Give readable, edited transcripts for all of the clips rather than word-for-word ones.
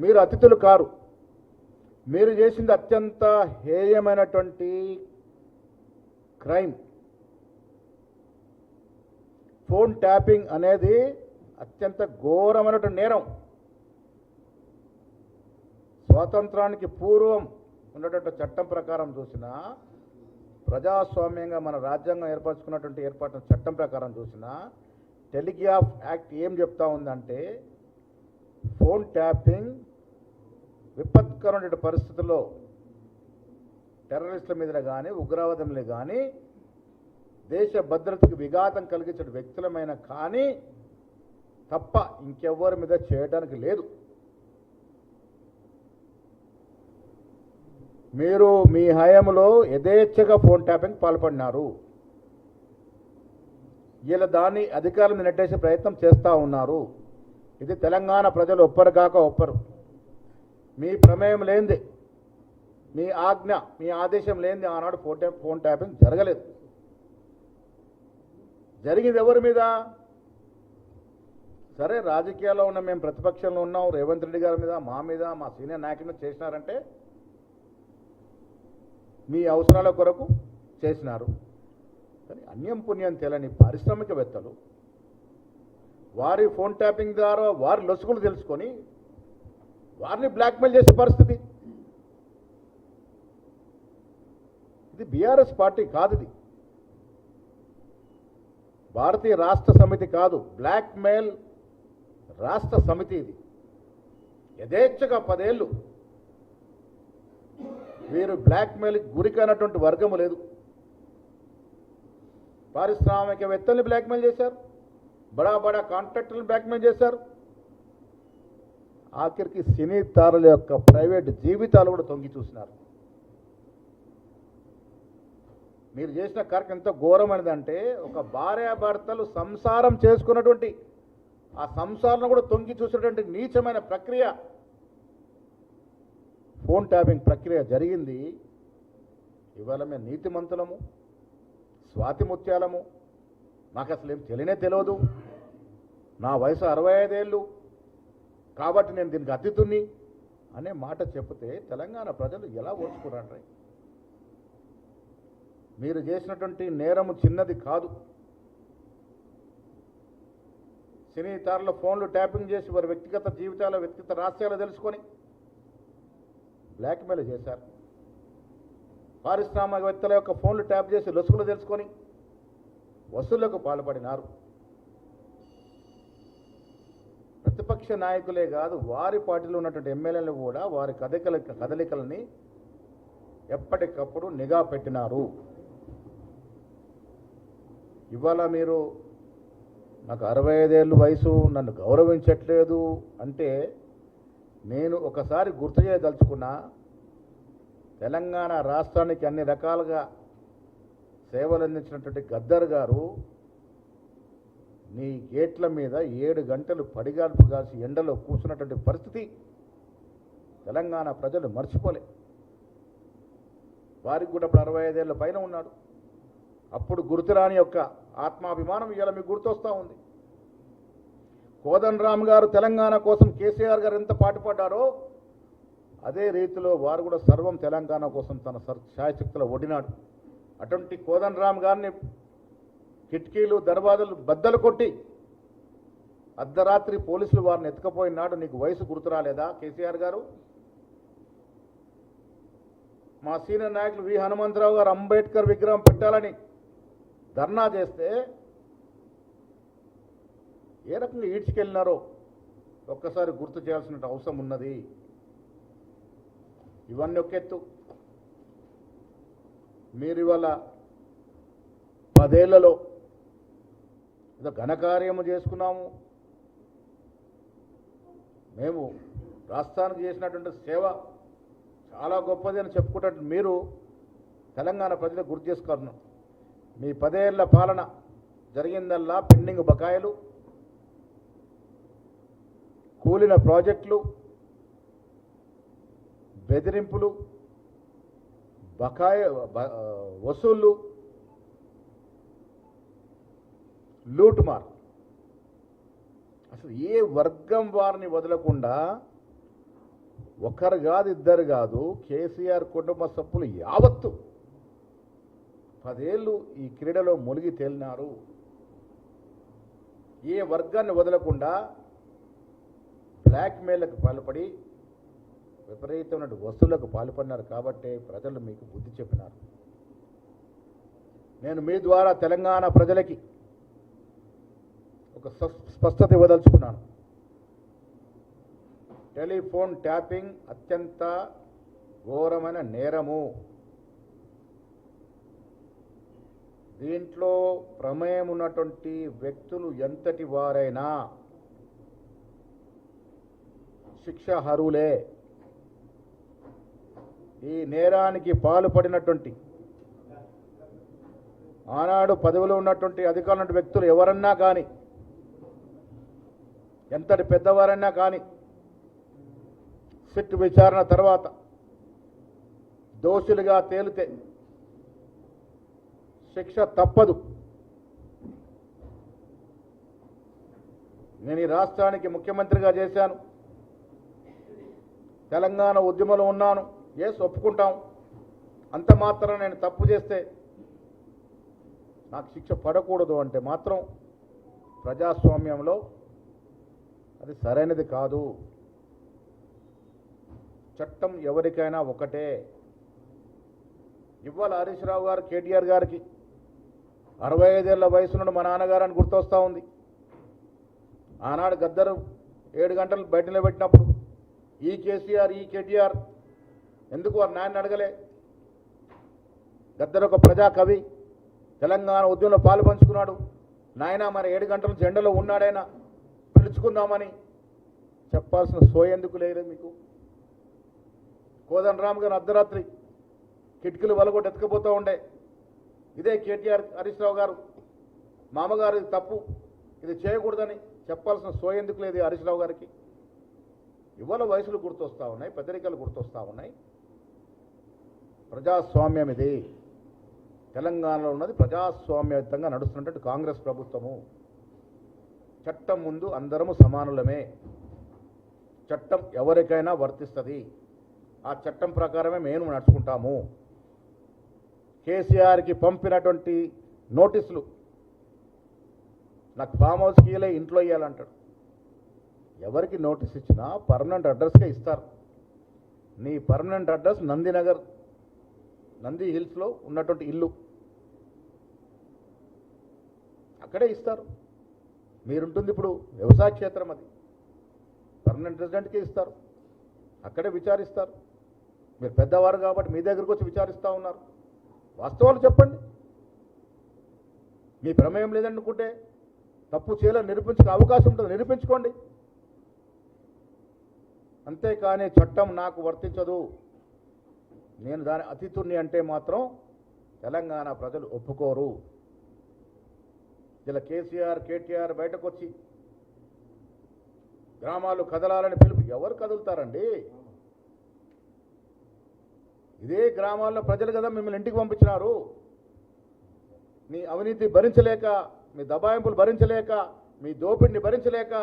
మీరు అతిథులు కారు. మీరు చేసింది అత్యంత హేయమైనటువంటి క్రైమ్. ఫోన్ ట్యాపింగ్ అనేది అత్యంత ఘోరమైనటువంటి నేరం. స్వాతంత్రానికి పూర్వం ఉన్నటువంటి చట్టం ప్రకారం చూసినా, ప్రజాస్వామ్యంగా మన రాజ్యాంగం ఏర్పరచుకున్నటువంటి ఏర్పాటు చట్టం ప్రకారం చూసినా, టెలిగ్రాఫ్ యాక్ట్ ఏం చెప్తా ఉందంటే, ఫోన్ ట్యాపింగ్ విపత్కరమైన పరిస్థితుల్లో టెర్రరిస్టుల మీద కానీ ఉగ్రవాదం మీద కానీ దేశ భద్రతకు విఘాతం కలిగించే వ్యక్తులమైన కానీ తప్ప ఇంకెవ్వరి మీద చేయడానికి లేదు. మీరు మీ హయాంలో యథేచ్ఛగా ఫోన్ ట్యాపింగ్ పాల్పడినారు. ఇలా దాన్ని అధికారుల మీద నెట్టేసే ప్రయత్నం చేస్తూ ఉన్నారు. ఇది తెలంగాణ ప్రజలు ఒప్పరు కాక ఒప్పరు. మీ ప్రమేయం లేనిది, మీ ఆజ్ఞ, మీ ఆదేశం లేనిది ఆనాడు ఫోన్ ట్యాపింగ్ జరగలేదు. జరిగింది ఎవరి మీద? సరే, రాజకీయాల్లో ఉన్న మేము ప్రతిపక్షంలో ఉన్నాం, రేవంత్ రెడ్డి గారి మీద, మా మీద, మా సీనియర్ నాయకుల మీద చేసినారంటే మీ అవసరాల కొరకు చేసినారు. కానీ అన్యం పుణ్యం తెలియని పారిశ్రామికవేత్తలు వారి ఫోన్ ట్యాపింగ్ ద్వారా వారి లొసుగులు తెలుసుకొని వారిని బ్లాక్మెయిల్ చేసే పరిస్థితి. ఇది బీఆర్ఎస్ పార్టీ కాదు, ఇది భారతీయ రాష్ట్ర సమితి కాదు, బ్లాక్మెయిల్ రాష్ట్ర సమితి. ఇది యథేచ్ఛగా 10 ఏళ్ళు వీరు బ్లాక్మెయిల్కి గురికైనటువంటి వర్గము లేదు. పారిశ్రామికవేత్తల్ని బ్లాక్మెయిల్ చేశారు, బడా బడా కాంట్రాక్టర్లను బ్లాక్మెయిల్ చేశారు, ఆఖరికి సినీ తారుల యొక్క ప్రైవేట్ జీవితాలు కూడా తొంగి చూసినారు. మీరు చేసిన కార్యక్రమం ఎంత ఘోరమైనదంటే, ఒక భార్యాభర్తలు సంసారం చేసుకున్నటువంటి ఆ సంసారం కూడా తొంగి చూసినటువంటి నీచమైన ప్రక్రియ ఫోన్ ట్యాపింగ్ ప్రక్రియ జరిగింది. ఇవాళ మేము నీతిమంతులము, స్వాతి ముత్యాలము, నాకు అసలు ఏం తెలియదు, నా వయసు 65 ఏళ్ళు కాబట్టి నేను దీనికి అతిథుని అనే మాట చెప్తే తెలంగాణ ప్రజలు ఎలా ఓర్చుకున్నారు? మీరు చేసినటువంటి నేరము చిన్నది కాదు. సినీ తారల ఫోన్లు ట్యాపింగ్ చేసి వారి వ్యక్తిగత జీవితాల, వ్యక్తిగత రహస్యాలు తెలుసుకొని బ్లాక్మెయిల్ చేశారు. పారిశ్రామికవేత్తల యొక్క ఫోన్లు ట్యాప్ చేసి లొసుగులు తెలుసుకొని వసూళ్లకు పాల్పడినారు. ప్రతిపక్ష నాయకులే కాదు, వారి పార్టీలో ఉన్నటువంటి ఎమ్మెల్యేలు కూడా వారి కదలికలని ఎప్పటికప్పుడు నిఘా పెట్టినారు. ఇవాళ మీరు నాకు 65 ఏళ్ళు వయసు, నన్ను గౌరవించట్లేదు అంటే నేను ఒకసారి గుర్తు చేయదలుచుకున్నా, తెలంగాణ రాష్ట్రానికి అన్ని రకాలుగా సేవలు అందించినటువంటి గద్దర్ గారు నీ గేట్ల మీద 7 గంటలు పడిగాల్పు కాసి ఎండలో కూర్చున్నటువంటి పరిస్థితి తెలంగాణ ప్రజలు మర్చిపోలే. వారికి కూడా ఇప్పుడు 65 ఏళ్ళ పైన ఉన్నాడు. అప్పుడు గుర్తురాని యొక్క ఆత్మాభిమానం ఇవాళ మీకు గుర్తొస్తూ ఉంది. కోదండరామ్ గారు తెలంగాణ కోసం కేసీఆర్ గారు ఎంత పాటుపడ్డారో అదే రీతిలో వారు కూడా సర్వం తెలంగాణ కోసం తన శాయశక్తులు ఒడినాడు. అటువంటి కోదండరామ్ గారిని కిటికీలు దర్వాజాలు బద్దలు కొట్టి అర్ధరాత్రి పోలీసులు వారిని ఎత్తుకపోయినాడు. నీకు వయసు గుర్తురాలేదా కేసీఆర్ గారు? మా సీనియర్ నాయకులు వి హనుమంతరావు గారు అంబేద్కర్ విగ్రహం పెట్టాలని ధర్నా చేస్తే ఏ రకంగా ఈడ్చుకెళ్ళినారో ఒక్కసారి గుర్తు చేయాల్సిన అవసరం ఉన్నది. ఇవన్నీ ఒక ఎత్తు. మీరు ఇవాళ 10 ఏళ్లలో ఏదో ఘనకార్యము చేసుకున్నాము, మేము రాష్ట్రానికి చేసినటువంటి సేవ చాలా గొప్పది అని చెప్పుకుంటే మీరు తెలంగాణ ప్రజలకు గుర్తు చేసుకుంటున్నాం. మీ 10 ఏళ్ల పాలన జరిగిందల్లా పెండింగ్ బకాయిలు, కూలిన ప్రాజెక్టులు, బెదిరింపులు, బకాయి వసూళ్లు, లూటుమార్. అసలు ఏ వర్గం వారిని వదలకుండా ఒకరు కాదు ఇద్దరు కాదు, కేసీఆర్ కుటుంబ సభ్యులు యావత్తు 10 ఏళ్ళు ఈ క్రీడలో మునిగి తేలినారు. ఏ వర్గాన్ని వదలకుండా బ్లాక్మెయిల్కి పాల్పడి విపరీతమైన వస్తువులకు పాల్పడినారు. కాబట్టే ప్రజలు మీకు బుద్ధి చెప్పినారు. నేను మీ ద్వారా తెలంగాణ ప్రజలకి ఒక స్పష్టత ఇవ్వదలుచుకున్నాను. టెలిఫోన్ ట్యాపింగ్ అత్యంత ఘోరమైన నేరము. దీంట్లో ప్రమేయం ఉన్నటువంటి వ్యక్తులు ఎంతటి వారైనా శిక్షార్హులే. ఈ నేరానికి పాల్పడినటువంటి ఆనాడు పదవిలో ఉన్నటువంటి అధికారుల వ్యక్తులు ఎవరన్నా కానీ, ఎంతటి పెద్దవారన్నా కానీ, సిట్ విచారణ తర్వాత దోషులుగా తేలితే శిక్ష తప్పదు. నేను ఈ రాష్ట్రానికి ముఖ్యమంత్రిగా చేశాను, తెలంగాణ ఉద్యమంలో ఉన్నాను, ఒప్పుకుంటాం. అంత మాత్రం నేను తప్పు చేస్తే నాకు శిక్ష పడకూడదు అంటే మాత్రం ప్రజాస్వామ్యంలో అది సరైనది కాదు. చట్టం ఎవరికైనా ఒకటే. ఇవాళ హరీష్ రావు గారు కేటీఆర్ గారికి 65 ఏళ్ల వయసు నుండి మా నాన్నగారని గుర్తొస్తూ ఉంది. ఆనాడు గద్దరు 7 గంటలు బయట నిలబెట్టినప్పుడు ఈ కేసీఆర్ ఈ కేటీఆర్ ఎందుకు వారు నాయన్ని అడగలే? గద్దరు ఒక ప్రజాకవి, తెలంగాణ ఉద్యమంలో పాలు పంచుకున్నాడు. నాయన మరి 7 గంటల నుంచి ఎండలో ఉన్నాడైనా పిలుచుకుందామని చెప్పాల్సిన సోయందుకు లేదు మీకు? కోదండరామ్ గారు అర్ధరాత్రి కిటికీలు వలగొట్టి ఎత్తుకుపోతూ ఉండే ఇదే కేటీఆర్ హరీష్ రావు గారు మామగారు ఇది తప్పు, ఇది చేయకూడదని చెప్పాల్సిన సోయందుకు లేదు హరీష్ రావు గారికి? ఇవాళ వయసులు గుర్తొస్తూ ఉన్నాయి, పెద్దరికలు గుర్తొస్తూ ఉన్నాయి. ప్రజాస్వామ్యం ఇది. తెలంగాణలో ఉన్నది ప్రజాస్వామ్యయుతంగా నడుస్తున్నట్టు కాంగ్రెస్ ప్రభుత్వము. చట్టం ముందు అందరము సమానులమే. చట్టం ఎవరికైనా వర్తిస్తుంది. ఆ చట్టం ప్రకారమే మేము నడుచుకుంటాము. కేసీఆర్కి పంపినటువంటి నోటీసులు నాకు ఫామ్ హౌస్కి ఇయ్యలే, ఇంట్లో ఇవ్వాలంటాడు. ఎవరికి నోటీస్ ఇచ్చినా పర్మనెంట్ అడ్రస్కే ఇస్తారు. నీ పర్మనెంట్ అడ్రస్ నందినగర్, నంది హిల్స్లో ఉన్నటువంటి ఇల్లు, అక్కడే ఇస్తారు. మీరుంటుంది ఇప్పుడు వ్యవసాయ క్షేత్రం, అది పర్మనెంట్ రెసిడెంట్కే ఇస్తారు, అక్కడే విచారిస్తారు. మీరు పెద్దవారు కాబట్టి మీ దగ్గరకు వచ్చి విచారిస్తూ ఉన్నారు. వాస్తవాలు చెప్పండి. మీ ప్రమేయం లేదనుకుంటే తప్పు చేయాలని నిరూపించుకునే అవకాశం ఉంటుంది, నిరూపించుకోండి. అంతేకాని చట్టం నాకు వర్తించదు, నేను దాని అతిథుణ్ణి అంటే మాత్రం తెలంగాణ ప్రజలు ఒప్పుకోరు. ఇలా కేసీఆర్ కేటీఆర్ బయటకు వచ్చి గ్రామాలు కదలాలని పిలుపు, ఎవరు కదులుతారండి? ఇదే గ్రామాల్లో ప్రజలు కదా మిమ్మల్ని ఇంటికి పంపించినారు. మీ అవినీతి భరించలేక, మీ దబాయింపులు భరించలేక, మీ దోపిడిని భరించలేక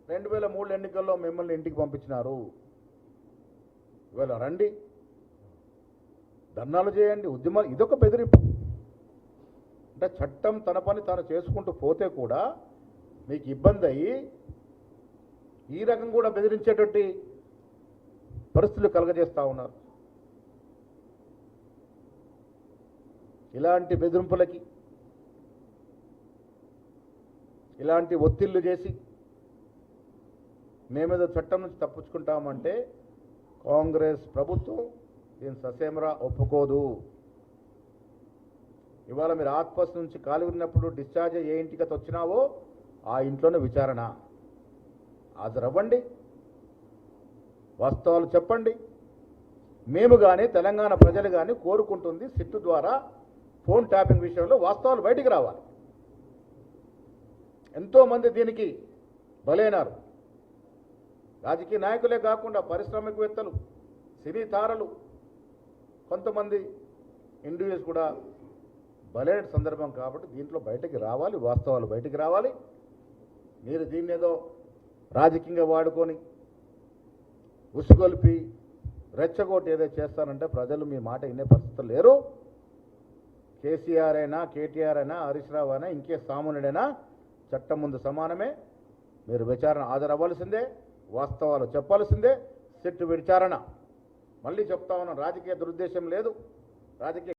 2003 ఎన్నికల్లో మిమ్మల్ని ఇంటికి పంపించినారు. ఇవాళ రండి, ధర్నాలు చేయండి, ఉద్యమాలు. ఇదొక బెదిరింపు. అంటే చట్టం తన పని తాను చేసుకుంటూ పోతే కూడా మీకు ఇబ్బంది అయ్యి ఈ రకం కూడా బెదిరించేటువంటి పరిస్థితులు కలగజేస్తూ ఉన్నారు. ఇలాంటి బెదిరింపులకి, ఇలాంటి ఒత్తిళ్లు చేసి మేమేదో చట్టం నుంచి తప్పించుకుంటామంటే కాంగ్రెస్ ప్రభుత్వం దీని ససేమరా ఒప్పుకోదు. ఇవాళ మీరు ఆత్మహత్య నుంచి కాలువిరినప్పుడు డిశ్చార్జ్ ఏ ఇంటికి వచ్చినావో ఆ ఇంట్లోనే విచారణ. హాజరవ్వండి, వాస్తవాలు చెప్పండి. మేము కానీ తెలంగాణ ప్రజలు కానీ కోరుకుంటుంది సిట్టు ద్వారా ఫోన్ ట్యాపింగ్ విషయంలో వాస్తవాలు బయటికి రావాలి. ఎంతోమంది దీనికి బలైనారు. రాజకీయ నాయకులే కాకుండా పారిశ్రామికవేత్తలు, సినీ తారలు, కొంతమంది ఇండివిజువల్స్ కూడా బలైన సందర్భం. కాబట్టి దీంట్లో బయటికి రావాలి, వాస్తవాలు బయటికి రావాలి. మీరు దీన్ని ఏదో రాజకీయంగా వాడుకొని ఉసుగొల్పి రెచ్చగొట్టి ఏదో చేస్తానంటే ప్రజలు మీ మాట వినే పరిస్థితులు లేరు. కేసీఆర్ అయినా కేటీఆర్ అయినా హరీష్ రావు అయినా ఇంకే సామాన్యుడైనా చట్టం ముందు సమానమే. మీరు విచారణ హాజరవ్వాల్సిందే, వాస్తవాలు చెప్పాల్సిందే. సిట్ విచారణ మళ్ళీ చెప్తా ఉన్నాను, రాజకీయ దురుద్దేశం లేదు, రాజకీయ